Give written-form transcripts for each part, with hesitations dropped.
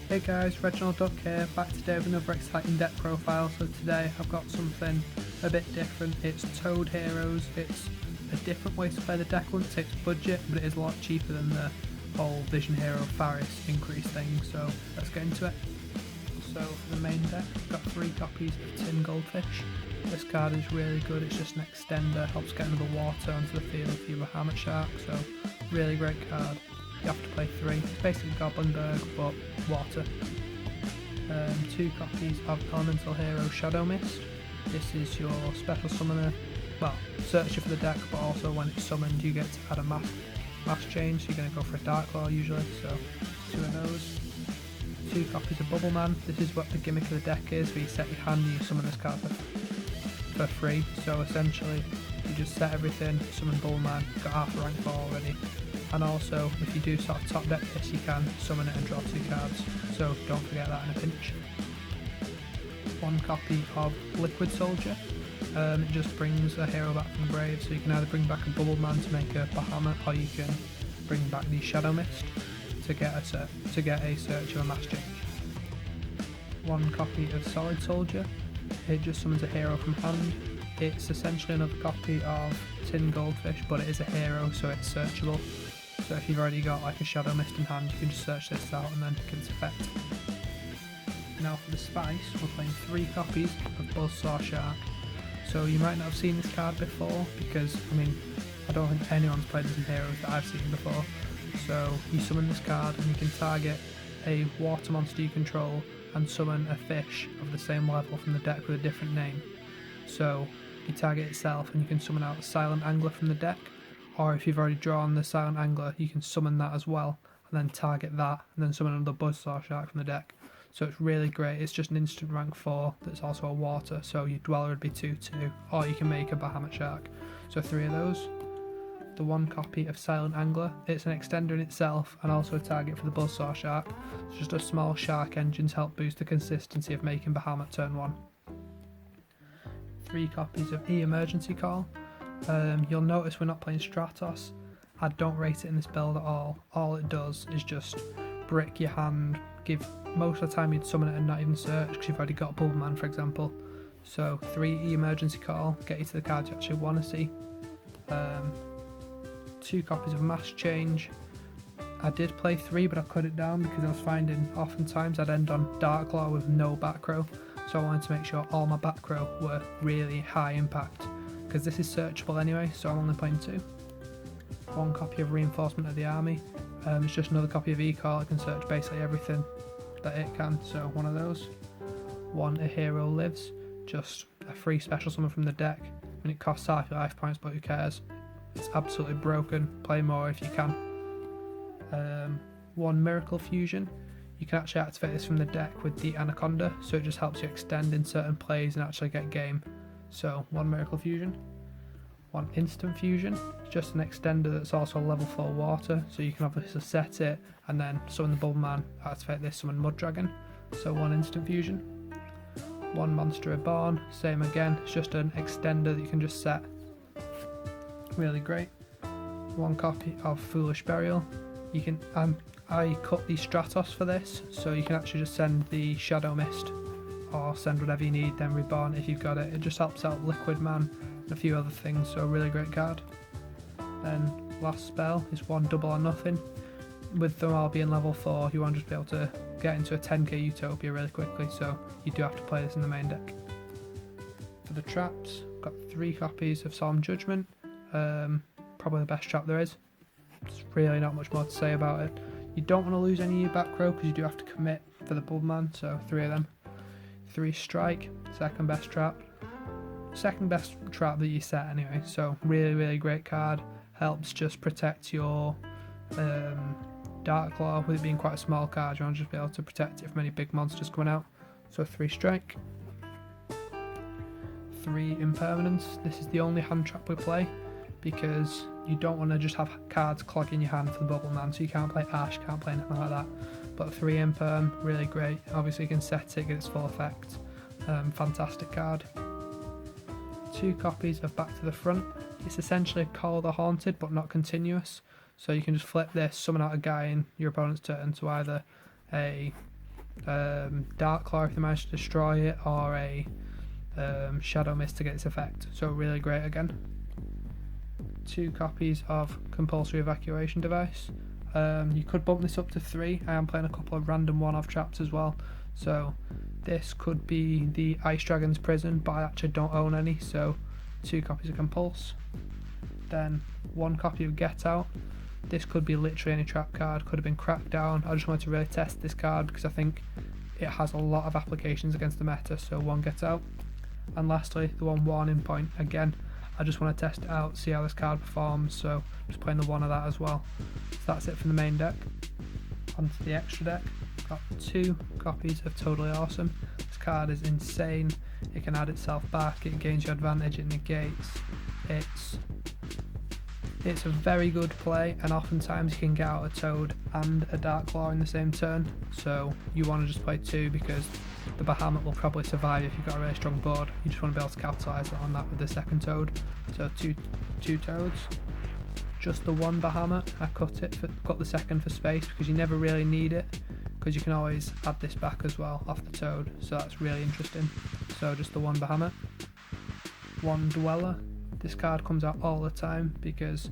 Hey guys, Reginald Duck here, back today with another exciting deck profile. So today I've got something a bit different. It's Toad Heroes. It's a different way to play the deck. I wouldn't say it's budget, but it is a lot cheaper than the whole Vision Hero Faris increase thing. So let's get into it. So for the main deck, I've got 3 copies of Tin Goldfish. This card is really good. It's just an extender, helps get another water onto the field if you're a Hammer Shark. So really great card. You have to play 3. It's basically Goblinberg, but water. 2 copies of Elemental Hero Shadow Mist. This is your special summoner. Well, search it for the deck, but also when it's summoned, you get to add a mass change. So you're going to go for a Dark Claw usually. So 2 of those. 2 copies of Bubble Man. This is what the gimmick of the deck is, where you set your hand and you summon this card for free. So essentially, you just set everything, summon Bubble Man, got half a rank 4 already. And also, if you do sort of top deck this, you can summon it and draw 2 cards, so don't forget that in a pinch. 1 copy of Liquid Soldier. It just brings a hero back from the grave, so you can either bring back a Bubble Man to make a Bahamut, or you can bring back the Shadow Mist to get a search of a mass change. 1 copy of Solid Soldier. It just summons a hero from hand. It's essentially another copy of Tin Goldfish, but it is a hero, so it's searchable. So if you've already got like a Shadow Mist in hand, you can just search this out and then get its effect. Now for the spice, we're playing 3 copies of Pulsar Shark. So you might not have seen this card before, because I don't think anyone's played this in Heroes that I've seen before. So you summon this card and you can target a water monster you control and summon a fish of the same level from the deck with a different name. So you target itself and you can summon out the Silent Angler from the deck, or if you've already drawn the Silent Angler, you can summon that as well and then target that and then summon another Pulsar Shark from the deck. So it's really great. It's just an instant rank 4 that's also a water, so your Dweller would be 2/2, or you can make a Bahamut Shark. So 3 of those. The 1 copy of Silent Angler. It's an extender in itself and also a target for the Pulsar Shark. It's just a small shark engine to help boost the consistency of making Bahamut turn 1. 3 copies of Emergency Call. You'll notice we're not playing Stratos. I don't rate it in this build at all. All it does is just brick your hand, give most of the time you'd summon it and not even search because you've already got Bubble Man, for example. So 3 Emergency Call, get you to the cards you actually want to see. 2 copies of Mass Change. I did play 3, but I cut it down because I was finding oftentimes I'd end on Dark Claw with no back row. So I wanted to make sure all my back row were really high impact, because this is searchable anyway, so I'm only playing 2. 1 copy of Reinforcement of the Army. It's just another copy of E-Call. It can search basically everything that it can, so 1 of those. 1 A Hero Lives. Just a free special summon from the deck. And it costs half your life points, but who cares? It's absolutely broken. Play more if you can. 1 Miracle Fusion. You can actually activate this from the deck with the Anaconda, so it just helps you extend in certain plays and actually get game. So 1 Miracle Fusion. 1 Instant Fusion. It's just an extender that's also level 4 water, so you can obviously set it and then summon the Bubble Man, activate this, summon Mud Dragon. So 1 Instant Fusion. 1 Monster Reborn. Same again, it's just an extender that you can just set. Really great. 1 copy of Foolish Burial. You can I cut the Stratos for this, so you can actually just send the Shadow Mist or send whatever you need, then Reborn if you've got it. It just helps out Liquid Man and a few other things, so a really great card. Then last spell is 1 Double or Nothing. With them all being level 4, you won't just be able to get into a 10k Utopia really quickly, so you do have to play this in the main deck. For the traps, got 3 copies of Solemn Judgment. Probably the best trap there is. There's really not much more to say about it. You don't want to lose any of your back row because you do have to commit for the Bubble Man, so 3 of them. 3 Strike, second best trap that you set anyway, so really great card. Helps just protect your Dark Claw. With it being quite a small card, you want to just be able to protect it from any big monsters coming out. So 3 Strike. 3 Impermanence. This is the only hand trap we play, because you don't want to just have cards clogging your hand for the Bubble Man, so you can't play Ash, can't play anything like that. But 3 Imperm, really great. Obviously you can set it, get its full effect. Fantastic card. 2 copies of Back to the Front. It's essentially Call the Haunted, but not continuous. So you can just flip this, summon out a guy in your opponent's turn to either a Dark Claw if they manage to destroy it, or a Shadow Mist to get its effect. So really great again. 2 copies of Compulsory Evacuation Device. You could bump this up to 3. I am playing a couple of random one-off traps as well. So this could be the Ice Dragon's Prison, but I actually don't own any, so 2 copies of Compulse. Then 1 copy of Get Out. This could be literally any trap card, could have been cracked down. I just wanted to really test this card because I think it has a lot of applications against the meta, so 1 Get Out. And lastly, the 1 Warning Point. Again, I just want to test it out, see how this card performs, so just playing the 1 of that as well. So that's it for the main deck. Onto the extra deck. Got 2 copies of Totally Awesome. This card is insane. It can add itself back, it gains your advantage, it negates. It's a very good play, and oftentimes you can get out a Toad and a Dark Claw in the same turn, so you want to just play 2 because the Bahamut will probably survive if you've got a really strong board. You just want to be able to capitalise on that with the second Toad. So two Toads. Just the 1 Bahamut. I cut the second for space because you never really need it, because you can always add this back as well off the Toad, so that's really interesting. So just the 1 Bahamut. 1 Dweller. This card comes out all the time because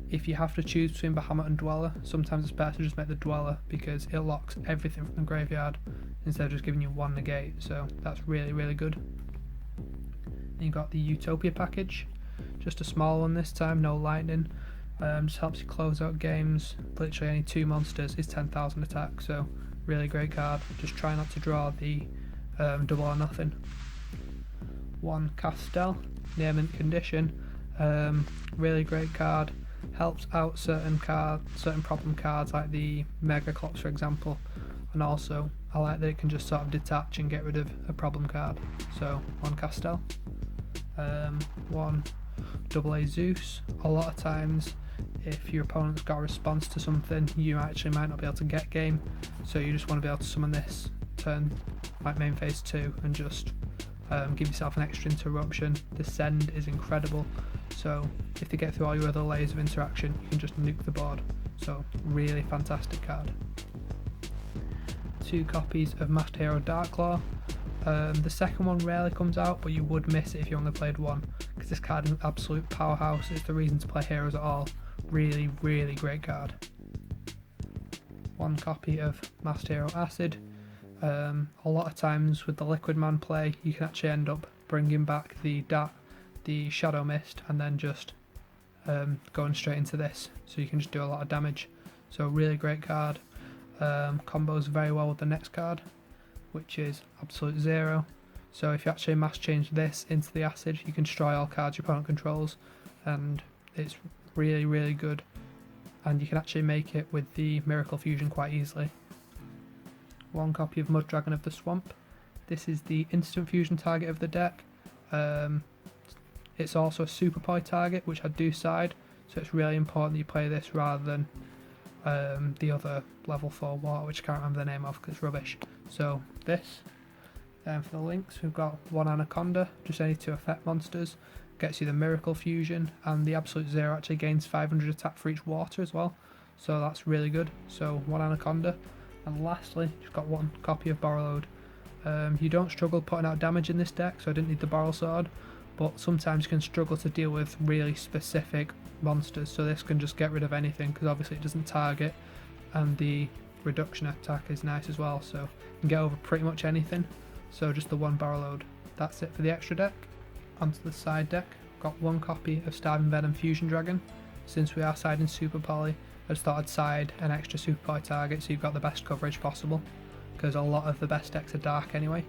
if you have to choose between Bahamut and Dweller, sometimes it's better to just make the Dweller because it locks everything from the graveyard instead of just giving you 1 negate, so that's really, really good. Then you got the Utopia package, just a small one this time, no lightning, just helps you close out games. Literally any 2 monsters is 10,000 attack, so really great card. Just try not to draw the double or nothing. 1 Castel, near mint condition, really great card, helps out certain problem cards like the Mega Clops for example, and also I like that it can just sort of detach and get rid of a problem card. So 1 Castel. 1 AA Zeus. A lot of times if your opponent's got a response to something, you actually might not be able to get game, so you just want to be able to summon this turn like main phase 2 and just give yourself an extra interruption. The send is incredible, so if they get through all your other layers of interaction, you can just nuke the board. So really fantastic card. 2 copies of Master Hero Dark Claw. The second one rarely comes out, but you would miss it if you only played 1, because this card is an absolute powerhouse. It's the reason to play heroes at all. Really, really great card. 1 copy of Master Hero Acid. A lot of times with the Liquid Man play, you can actually end up bringing back the Shadow Mist and then just going straight into this, so you can just do a lot of damage. So really great card. Combos very well with the next card, which is Absolute Zero. So if you actually mass change this into the Acid, you can destroy all cards your opponent controls, and it's really, really good. And you can actually make it with the Miracle Fusion quite easily. 1 copy of Mud Dragon of the Swamp. This is the instant fusion target of the deck. It's also a super poi target, which I do side, so it's really important that you play this rather than the other level 4 water, which I can't remember the name of because it's rubbish. So this. Then for the links, we've got 1 Anaconda, just any 2 effect monsters, gets you the Miracle Fusion, and the Absolute Zero actually gains 500 attack for each water as well, so that's really good. So 1 Anaconda. And lastly, you've got 1 copy of Borrowload. You don't struggle putting out damage in this deck, so I didn't need the Borrow Sword, but sometimes you can struggle to deal with really specific monsters, so this can just get rid of anything because obviously it doesn't target, and the reduction attack is nice as well, so you can get over pretty much anything. So just the 1 Borrowload. That's it for the extra deck. Onto the side deck, got 1 copy of Starving Venom Fusion Dragon. Since we are siding Super Poly, I just thought I'd side an extra Super Poly target so you've got the best coverage possible, because a lot of the best decks are dark anyway.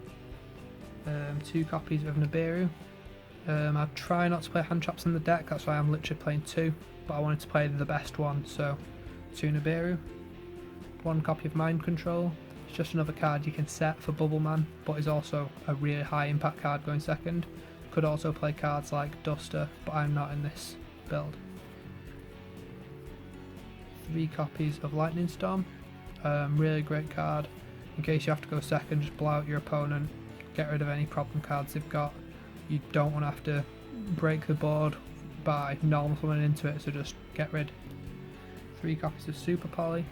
2 copies of Nibiru. I try not to play hand traps in the deck, that's why I'm literally playing 2, but I wanted to play the best one, so 2 Nibiru. 1 copy of Mind Control. It's just another card you can set for Bubble Man, but is also a really high impact card going second. Could also play cards like Duster, but I'm not in this build. 3 copies of Lightning Storm. Really great card. In case you have to go second, just blow out your opponent, get rid of any problem cards they've got. You don't want to have to break the board by normal summoning into it, so just get rid. 3 copies of Super Poly.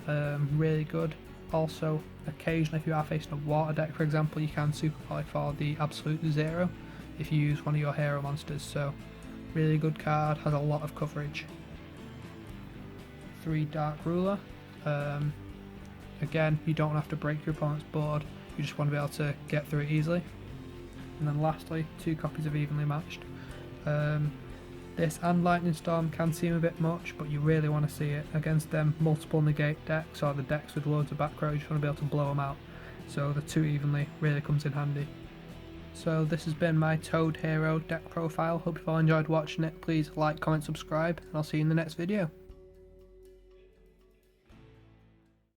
Really good. Also, occasionally if you are facing a water deck, for example, you can superfly for the absolute 0 if you use one of your hero monsters, so really good card, has a lot of coverage. 3 Dark Ruler. Again, you don't have to break your opponent's board, you just want to be able to get through it easily. And then lastly, 2 copies of Evenly Matched. This and Lightning Storm can seem a bit much, but you really want to see it against them multiple negate decks or the decks with loads of back row. You just want to be able to blow them out. So the 2 Evenly really comes in handy. So this has been my Toad Hero deck profile. Hope you've all enjoyed watching it. Please like, comment, subscribe, and I'll see you in the next video.